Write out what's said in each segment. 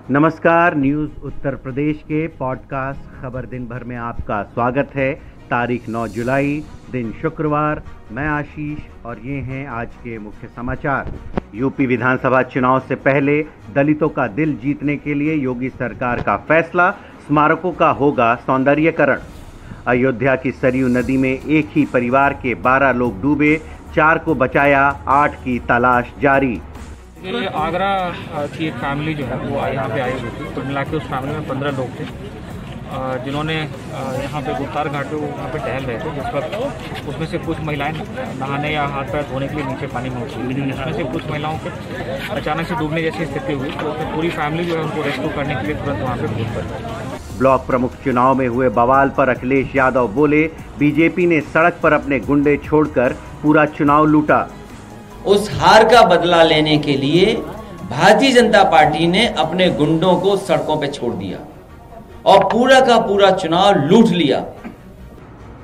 नमस्कार, न्यूज़ उत्तर प्रदेश के पॉडकास्ट खबर दिन भर में आपका स्वागत है। तारीख 9 जुलाई, दिन शुक्रवार। मैं आशीष और ये हैं आज के मुख्य समाचार। यूपी विधानसभा चुनाव से पहले दलितों का दिल जीतने के लिए योगी सरकार का फैसला, स्मारकों का होगा सौंदर्यीकरण। अयोध्या की सरयू नदी में एक ही परिवार के 12 लोग डूबे, 4 को बचाया, 8 की तलाश जारी। ये आगरा की एक फैमिली जो है वो यहाँ पे आई हुई थी। कुल मिला के उस फैमिली में 15 लोग थे जिन्होंने यहाँ पे गुप्तार घाट पे वहाँ पे टहल रहे थे। जिस वक्त उसमें से कुछ महिलाएं नहाने या हाथ पैर धोने के लिए नीचे पानी में उतरी, जिसमें से कुछ महिलाओं के अचानक से डूबने जैसी स्थिति हुई, तो पूरी फैमिली जो है उनको रेस्क्यू करने के लिए तुरंत वहाँ पे कूद पड़ी। ब्लॉक प्रमुख चुनाव में हुए बवाल पर अखिलेश यादव बोले, बीजेपी ने सड़क पर अपने गुंडे छोड़कर पूरा चुनाव लूटा। उस हार का बदला लेने के लिए भारतीय जनता पार्टी ने अपने गुंडों को सड़कों पे छोड़ दिया और पूरा का पूरा चुनाव लूट लिया।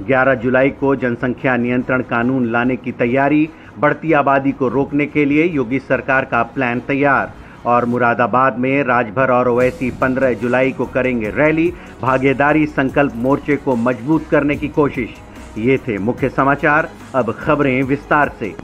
11 जुलाई को जनसंख्या नियंत्रण कानून लाने की तैयारी, बढ़ती आबादी को रोकने के लिए योगी सरकार का प्लान तैयार। और मुरादाबाद में राजभर और ओवैसी 15 जुलाई को करेंगे रैली, भागीदारी संकल्प मोर्चे को मजबूत करने की कोशिश। ये थे मुख्य समाचार, अब खबरें विस्तार से।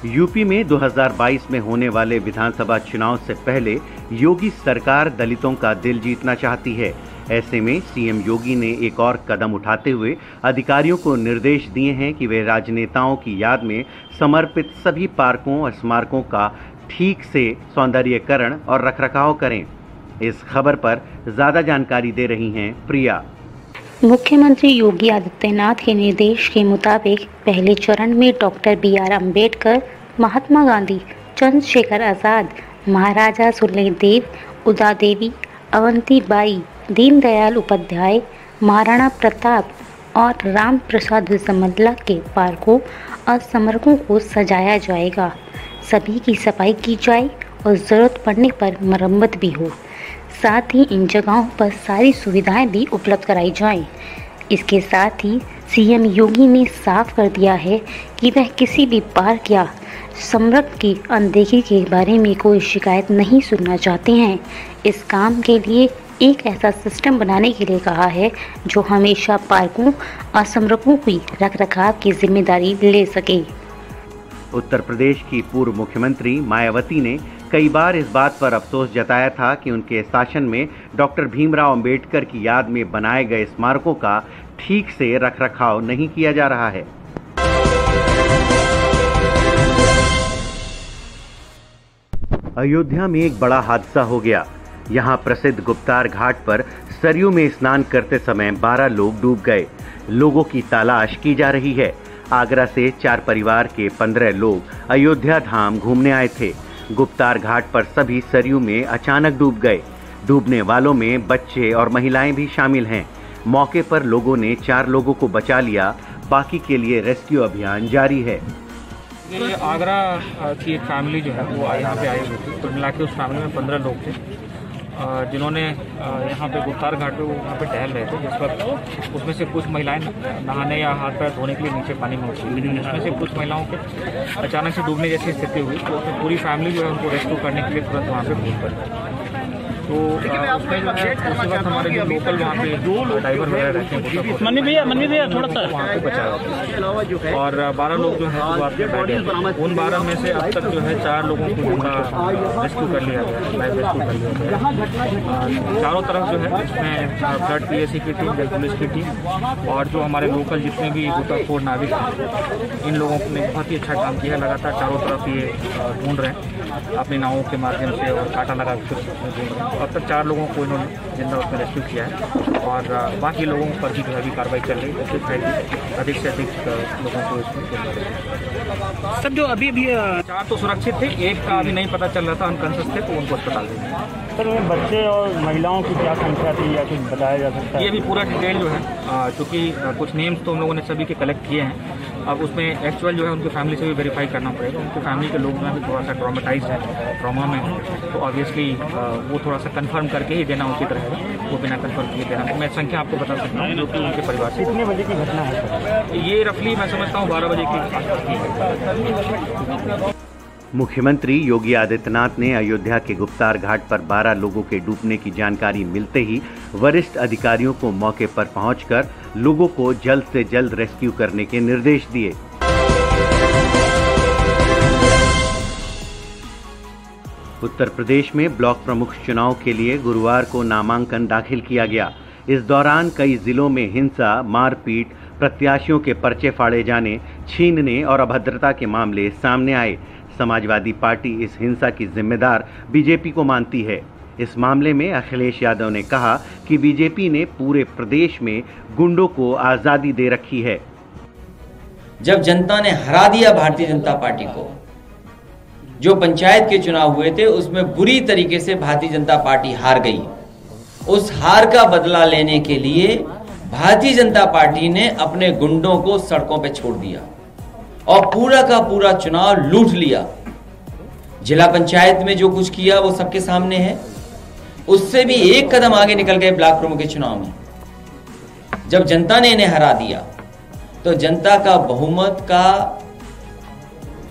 यूपी में 2022 में होने वाले विधानसभा चुनाव से पहले योगी सरकार दलितों का दिल जीतना चाहती है। ऐसे में सीएम योगी ने एक और कदम उठाते हुए अधिकारियों को निर्देश दिए हैं कि वे राजनेताओं की याद में समर्पित सभी पार्कों और स्मारकों का ठीक से सौंदर्यीकरण और रखरखाव करें। इस खबर पर ज्यादा जानकारी दे रही हैं प्रिया। मुख्यमंत्री योगी आदित्यनाथ के निर्देश के मुताबिक पहले चरण में डॉक्टर BR अम्बेडकर, महात्मा गांधी, चंद्रशेखर आज़ाद, महाराजा सुहेलदेव, उदा देवी, अवंतीबाई, दीनदयाल उपाध्याय, महाराणा प्रताप और राम प्रसाद बिरसा के पार्कों और स्मारकों को सजाया जाएगा। सभी की सफाई की जाए और ज़रूरत पड़ने पर मरम्मत भी हो। साथ ही इन जगहों पर सारी सुविधाएं भी उपलब्ध कराई जाएं। इसके साथ ही सीएम योगी ने साफ कर दिया है कि वह किसी भी पार्क या स्मारक की अनदेखी के बारे में कोई शिकायत नहीं सुनना चाहते हैं। इस काम के लिए एक ऐसा सिस्टम बनाने के लिए कहा है जो हमेशा पार्कों और स्मारकों की रखरखाव की जिम्मेदारी ले सके। उत्तर प्रदेश की पूर्व मुख्यमंत्री मायावती ने कई बार इस बात पर अफसोस जताया था कि उनके शासन में डॉक्टर भीमराव अंबेडकर की याद में बनाए गए स्मारकों का ठीक से रखरखाव नहीं किया जा रहा है। अयोध्या में एक बड़ा हादसा हो गया। यहां प्रसिद्ध गुप्तार घाट पर सरयू में स्नान करते समय 12 लोग डूब गए। लोगों की तलाश की जा रही है। आगरा से 4 परिवार के 15 लोग अयोध्या धाम घूमने आए थे। गुप्तार घाट पर सभी सरयू में अचानक डूब गए। डूबने वालों में बच्चे और महिलाएं भी शामिल हैं। मौके पर लोगों ने 4 लोगों को बचा लिया, बाकी के लिए रेस्क्यू अभियान जारी है। ये आगरा की एक फैमिली जो है वो यहाँ पे आई हुई थी। कुल मिला के उस फैमिली में 15 लोग थे जिन्होंने यहाँ पे गुप्तार घाट पे वहाँ पे टहल रहे थे। जिस वक्त उसमें से कुछ महिलाएं नहाने या हाथ पैर धोने के लिए नीचे पानी में उतरी, जिसमें से कुछ महिलाओं के अचानक से डूबने जैसी स्थिति हुई, तो पूरी फैमिली जो है उनको रेस्क्यू करने के लिए तुरंत वहाँ पे कूद पड़ी। तो उसमें जो है उसी वक्त हमारे जो लोकल वहाँ पे ड्राइवर वगैरह रहते हैं मनी भैया थोड़ा सा वहाँ पे बचाया और 12 लोग जो है उन 12 में से अब तक जो है 4 लोगों को रेस्क्यू कर लिया गया, लाइव रेस्क्यू कर लिया गया। चारों तरफ जो है इसमें फ्लड PAC की टीम, पुलिस की टीम और जो हमारे लोकल जितने भी गोताखोर नाविक हैं, इन लोगों ने बहुत ही अच्छा काम किया। लगातार चारों तरफ ये ढूंढ रहे हैं अपनी नावों के माध्यम से और कांटा लगा के ढूंढ रहे हैं। अब तक 4 लोगों को इन्होंने जिंदा उसमें रेस्क्यू किया है और बाकी लोगों पर भी जो है अभी कार्रवाई चल रही है। कोशिश है कि अधिक से अधिक लोगों को इसमें सब जो अभी 4 तो सुरक्षित थे, एक का अभी नहीं पता चल रहा था, अनकॉन्शियस थे, तो उनको अस्पताल भेजा। सर बच्चे और महिलाओं की क्या संख्या थी या कुछ बताया जा सकता है? ये भी पूरा डिटेल जो है, चूँकि कुछ नेम्स तो हम लोगों ने सभी के कलेक्ट किए हैं, अब उसमें एक्चुअल जो है उनकी फैमिली से भी वेरीफाई करना पड़ेगा। उनकी फैमिली के लोग जो है थोड़ा सा ट्रॉमेटाइज है, ट्रॉमा में है, तो ऑब्वियसली वो थोड़ा सा कंफर्म करके ही देना उचित रहेगा, वो बिना कंफर्म किए देना। मैं संख्या आपको बता सकता हूँ जो कि उनके परिवार से। कितने बजे की घटना है? ये रफली मैं समझता हूँ 12 बजे की। मुख्यमंत्री योगी आदित्यनाथ ने अयोध्या के गुप्तार घाट पर 12 लोगों के डूबने की जानकारी मिलते ही वरिष्ठ अधिकारियों को मौके पर पहुंचकर लोगों को जल्द से जल्द रेस्क्यू करने के निर्देश दिए। उत्तर प्रदेश में ब्लॉक प्रमुख चुनाव के लिए गुरुवार को नामांकन दाखिल किया गया। इस दौरान कई जिलों में हिंसा, मारपीट, प्रत्याशियों के पर्चे फाड़े जाने, छीनने और अभद्रता के मामले सामने आए। समाजवादी पार्टी इस हिंसा की जिम्मेदार बीजेपी को मानती है। इस मामले में अखिलेश यादव ने कहा कि बीजेपी ने पूरे प्रदेश में गुंडों को आजादी दे रखी है। जब जनता ने हरा दिया भारतीय जनता पार्टी को, जो पंचायत के चुनाव हुए थे उसमें बुरी तरीके से भारतीय जनता पार्टी हार गई। उस हार का बदला लेने के लिए भारतीय जनता पार्टी ने अपने गुंडों को सड़कों पर छोड़ दिया और पूरा का पूरा चुनाव लूट लिया। जिला पंचायत में जो कुछ किया वो सबके सामने है। उससे भी एक कदम आगे निकल गए ब्लॉक प्रमुख के चुनाव में। जब जनता ने इन्हें हरा दिया तो जनता का बहुमत का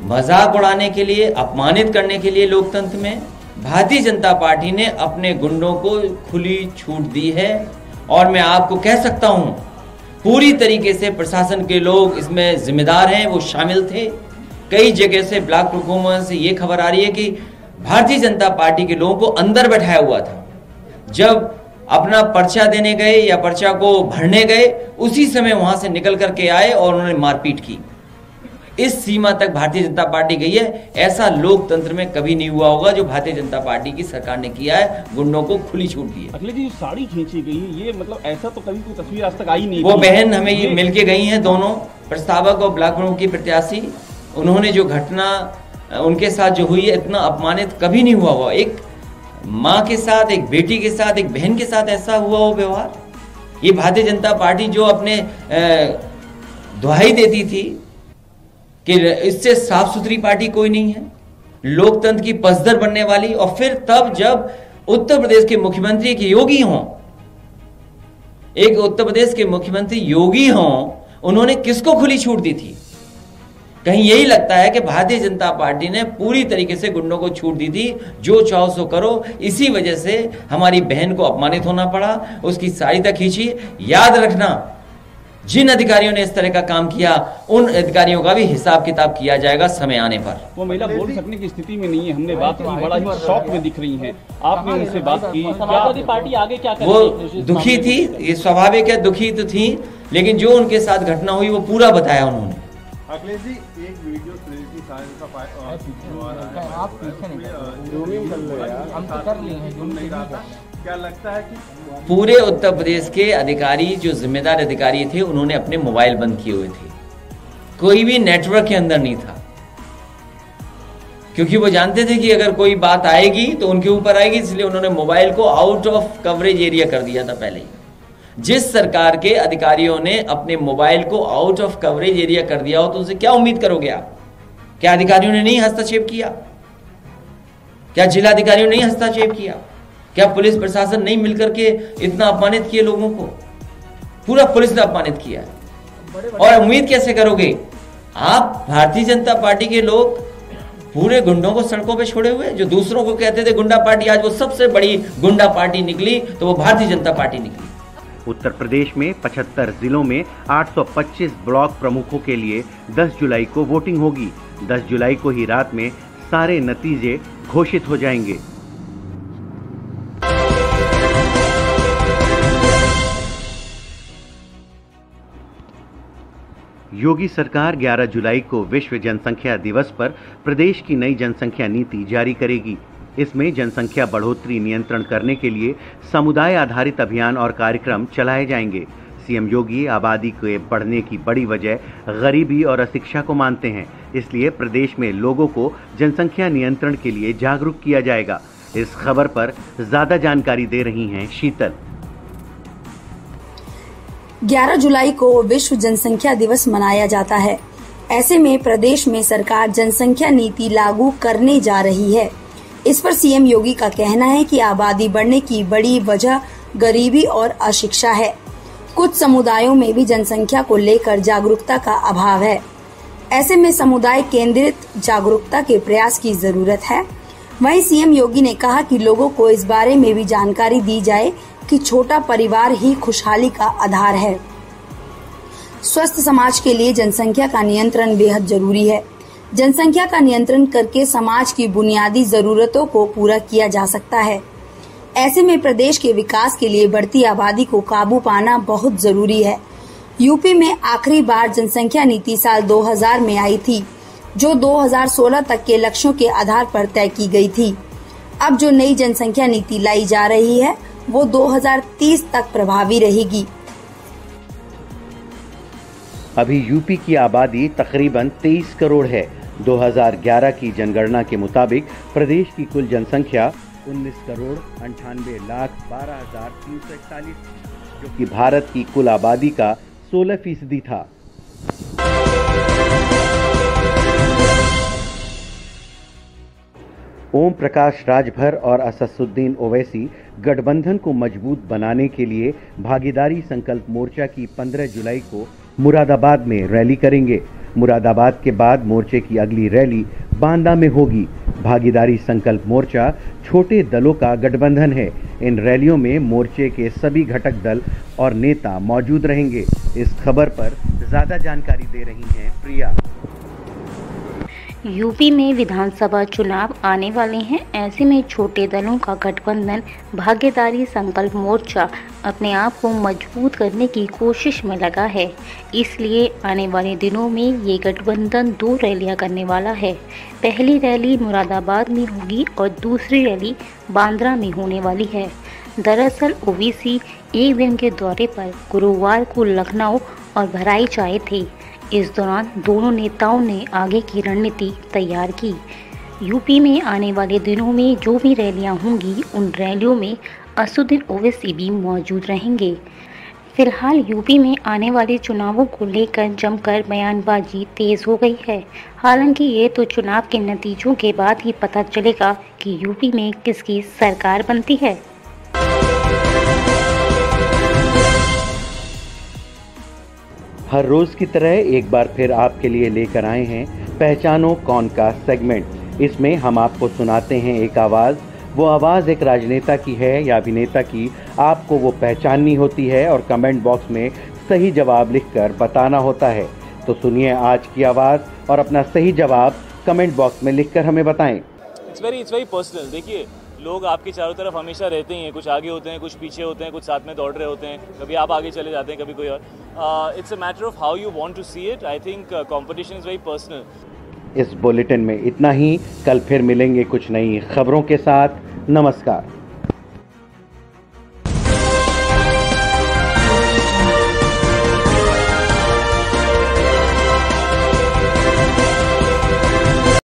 मजाक उड़ाने के लिए, अपमानित करने के लिए लोकतंत्र में भारतीय जनता पार्टी ने अपने गुंडों को खुली छूट दी है। और मैं आपको कह सकता हूं पूरी तरीके से प्रशासन के लोग इसमें जिम्मेदार हैं, वो शामिल थे। कई जगह से ब्लॉक हुकूमत से ये खबर आ रही है कि भारतीय जनता पार्टी के लोगों को अंदर बैठाया हुआ था। जब अपना पर्चा देने गए या पर्चा को भरने गए, उसी समय वहां से निकल करके आए और उन्होंने मारपीट की। इस सीमा तक भारतीय जनता पार्टी गई है। ऐसा लोकतंत्र में कभी नहीं हुआ होगा जो भारतीय जनता पार्टी की सरकार ने किया है, गुंडों को खुली छूट दी है। अखिलेश जी, साड़ी खींची गई है, ये मतलब ऐसा तो कभी कोई तस्वीर आज तक आई नहीं। वो बहन हमें ये मिलके गई हैं, दोनों प्रस्तावक और ब्लॉक प्रमुख की प्रत्याशी। उन्होंने जो घटना उनके साथ जो हुई है, इतना अपमानित कभी नहीं हुआ होगा। एक माँ के साथ, एक बेटी के साथ, एक बहन के साथ ऐसा हुआ हो व्यवहार। ये भारतीय जनता पार्टी जो अपने दुहाई देती थी कि इससे साफ सुथरी पार्टी कोई नहीं है, लोकतंत्र की पसदर बनने वाली। और फिर तब जब उत्तर प्रदेश के मुख्यमंत्री के योगी हों, एक उत्तर प्रदेश के मुख्यमंत्री योगी हों, उन्होंने किसको खुली छूट दी थी? कहीं यही लगता है कि भारतीय जनता पार्टी ने पूरी तरीके से गुंडों को छूट दी थी, जो चाहो सो करो। इसी वजह से हमारी बहन को अपमानित होना पड़ा, उसकी साड़ी तक खींची। याद रखना, जिन अधिकारियों ने इस तरह का काम किया, उन अधिकारियों का भी हिसाब किताब किया जाएगा समय आने पर। वो महिला बोल सकने की स्थिति में नहीं है। हमने बात की, बड़ा ही शौक में दिख रही हैं। आपने उनसे बात की, समाजवादी पार्टी आगे क्या कर रही है? वो दुखी थी, ये स्वाभाविक है, दुखी तो थी, लेकिन जो उनके साथ घटना हुई वो पूरा बताया उन्होंने। अखिलेश जी, एक वीडियो क्या लगता है कि पूरे उत्तर प्रदेश के अधिकारी, जो जिम्मेदार अधिकारी थे, उन्होंने अपने मोबाइल बंद किए हुए थे। कोई भी नेटवर्क के अंदर नहीं था, क्योंकि वो जानते थे कि अगर कोई बात आएगी तो उनके ऊपर आएगी। इसलिए उन्होंने मोबाइल को आउट ऑफ कवरेज एरिया कर दिया था पहले ही। जिस सरकार के अधिकारियों ने अपने मोबाइल को आउट ऑफ कवरेज एरिया कर दिया हो तो उनसे क्या उम्मीद करोगे आप? क्या अधिकारियों ने नहीं हस्तक्षेप किया? क्या जिलाधिकारियों ने नहीं हस्तक्षेप किया? क्या पुलिस प्रशासन नहीं मिलकर के इतना अपमानित किए लोगों को? पूरा पुलिस ने अपमानित किया है। और उम्मीद कैसे करोगे आप? भारतीय जनता पार्टी के लोग पूरे गुंडों को सड़कों पे छोड़े हुए, जो दूसरों को कहते थे गुंडा पार्टी, आज वो सबसे बड़ी गुंडा पार्टी निकली तो वो भारतीय जनता पार्टी निकली। उत्तर प्रदेश में 75 जिलों में 825 ब्लॉक प्रमुखों के लिए 10 जुलाई को वोटिंग होगी। 10 जुलाई को ही रात में सारे नतीजे घोषित हो जाएंगे। योगी सरकार 11 जुलाई को विश्व जनसंख्या दिवस पर प्रदेश की नई जनसंख्या नीति जारी करेगी। इसमें जनसंख्या बढ़ोतरी नियंत्रण करने के लिए समुदाय आधारित अभियान और कार्यक्रम चलाए जाएंगे। सीएम योगी आबादी के बढ़ने की बड़ी वजह गरीबी और अशिक्षा को मानते हैं, इसलिए प्रदेश में लोगों को जनसंख्या नियंत्रण के लिए जागरूक किया जाएगा। इस खबर पर ज्यादा जानकारी दे रही हैं शीतल। 11 जुलाई को विश्व जनसंख्या दिवस मनाया जाता है। ऐसे में प्रदेश में सरकार जनसंख्या नीति लागू करने जा रही है। इस पर सीएम योगी का कहना है कि आबादी बढ़ने की बड़ी वजह गरीबी और अशिक्षा है। कुछ समुदायों में भी जनसंख्या को लेकर जागरूकता का अभाव है। ऐसे में समुदाय केंद्रित जागरूकता के प्रयास की जरूरत है। वहीं सीएम योगी ने कहा कि लोगों को इस बारे में भी जानकारी दी जाए कि छोटा परिवार ही खुशहाली का आधार है। स्वस्थ समाज के लिए जनसंख्या का नियंत्रण बेहद जरूरी है। जनसंख्या का नियंत्रण करके समाज की बुनियादी जरूरतों को पूरा किया जा सकता है। ऐसे में प्रदेश के विकास के लिए बढ़ती आबादी को काबू पाना बहुत जरूरी है। यूपी में आखिरी बार जनसंख्या नीति साल 2000 में आई थी, जो 2016 तक के लक्ष्यों के आधार पर तय की गई थी। अब जो नई जनसंख्या नीति लाई जा रही है वो 2030 तक प्रभावी रहेगी। अभी यूपी की आबादी तकरीबन 23 करोड़ है। 2011 की जनगणना के मुताबिक प्रदेश की कुल जनसंख्या 19,98,12,341 जो कि भारत की कुल आबादी का 16% था। ओम प्रकाश राजभर और असदुद्दीन ओवैसी गठबंधन को मजबूत बनाने के लिए भागीदारी संकल्प मोर्चा की 15 जुलाई को मुरादाबाद में रैली करेंगे। मुरादाबाद के बाद मोर्चे की अगली रैली बांदा में होगी। भागीदारी संकल्प मोर्चा छोटे दलों का गठबंधन है। इन रैलियों में मोर्चे के सभी घटक दल और नेता मौजूद रहेंगे। इस खबर पर ज्यादा जानकारी दे रही हैं प्रिया। यूपी में विधानसभा चुनाव आने वाले हैं। ऐसे में छोटे दलों का गठबंधन भागीदारी संकल्प मोर्चा अपने आप को मजबूत करने की कोशिश में लगा है। इसलिए आने वाले दिनों में ये गठबंधन 2 रैलियां करने वाला है। पहली रैली मुरादाबाद में होगी और दूसरी रैली बांद्रा में होने वाली है। दरअसल ओवैसी एक दिन के दौरे पर गुरुवार को लखनऊ और बहराइच आए थे। इस दौरान दोनों नेताओं ने आगे की रणनीति तैयार की। यूपी में आने वाले दिनों में जो भी रैलियां होंगी उन रैलियों में असदुद्दीन ओवैसी भी मौजूद रहेंगे। फिलहाल यूपी में आने वाले चुनावों को लेकर जमकर बयानबाजी तेज हो गई है। हालांकि ये तो चुनाव के नतीजों के बाद ही पता चलेगा कि यूपी में किसकी सरकार बनती है। हर रोज की तरह एक बार फिर आपके लिए लेकर आए हैं पहचानो कौन का सेगमेंट। इसमें हम आपको सुनाते हैं एक आवाज़। वो आवाज़ एक राजनेता की है या अभिनेता की, आपको वो पहचाननी होती है और कमेंट बॉक्स में सही जवाब लिखकर बताना होता है। तो सुनिए आज की आवाज़ और अपना सही जवाब कमेंट बॉक्स में लिखकर हमें बताएं। It's very personal. देखिए, लोग आपके चारों तरफ हमेशा रहते ही हैं, कुछ आगे होते हैं, कुछ पीछे होते हैं, कुछ साथ में दौड़ रहे होते हैं, कभी आप आगे चले जाते हैं, कभी कोई और। It's a matter of how you want to see it. I think competition is very personal. इस बुलेटिन में इतना ही। कल फिर मिलेंगे कुछ नई खबरों के साथ। नमस्कार।